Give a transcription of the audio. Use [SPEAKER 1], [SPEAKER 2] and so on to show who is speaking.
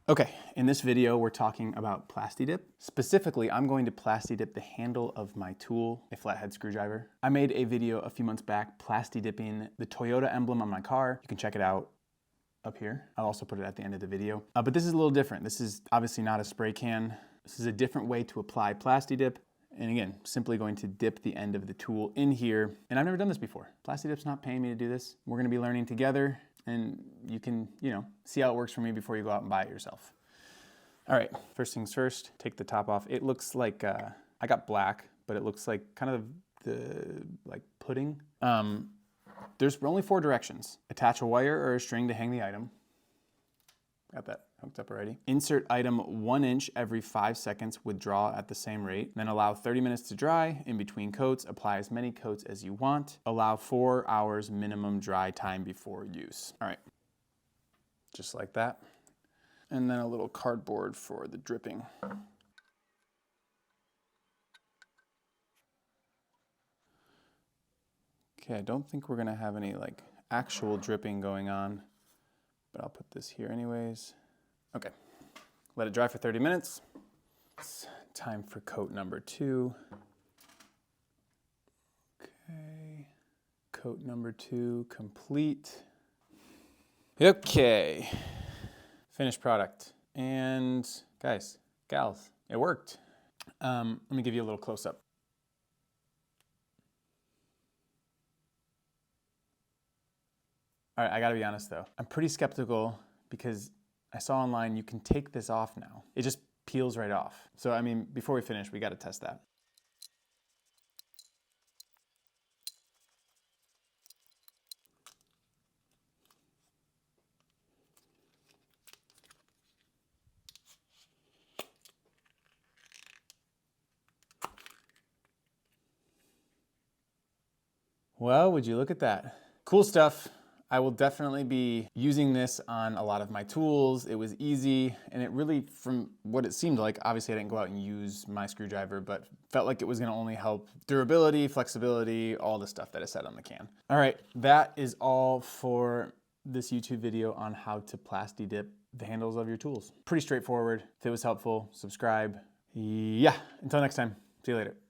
[SPEAKER 1] Okay, in this video, we're talking about Plasti Dip. Specifically, I'm going to Plasti Dip the handle of my tool, a flathead screwdriver. I made a video a few months back, Plasti Dipping the Toyota emblem on my car. You can check it out up here. I'll also put it at the end of the video. But this is a little different. This is obviously not a spray can. This is a different way to apply Plasti Dip. And again, simply going to dip the end of the tool in here. And I've never done this before. Plasti Dip's not paying me to do this. We're gonna be learning together. And you can, see how it works for me before you go out and buy it yourself. All right, first things first, take the top off. It looks like, I got black, but it looks like kind of like pudding. There's only 4 directions. Attach a wire or a string to hang the item. Got that hooked up already. Insert item 1 inch every 5 seconds, withdraw at the same rate. Then allow 30 minutes to dry. In between coats, apply as many coats as you want. Allow 4 hours minimum dry time before use. All right, just like that. And then a little cardboard for the dripping. Okay, I don't think we're gonna have any like actual dripping going on, but I'll put this here anyways. Okay, let it dry for 30 minutes. It's time for coat number 2. Okay, coat number 2 complete. Okay, finished product. And guys, gals, it worked. Let me give you a little close up. All right, I gotta be honest though. I'm pretty skeptical because I saw online you can take this off now. It just peels right off. So I mean, before we finish, we gotta test that. Well, would you look at that? Cool stuff. I will definitely be using this on a lot of my tools. It was easy, and it really, from what it seemed like, obviously I didn't go out and use my screwdriver, but felt like it was gonna only help durability, flexibility, all the stuff that it said on the can. All right, that is all for this YouTube video on how to Plasti Dip the handles of your tools. Pretty straightforward. If it was helpful, subscribe. Yeah, until next time, see you later.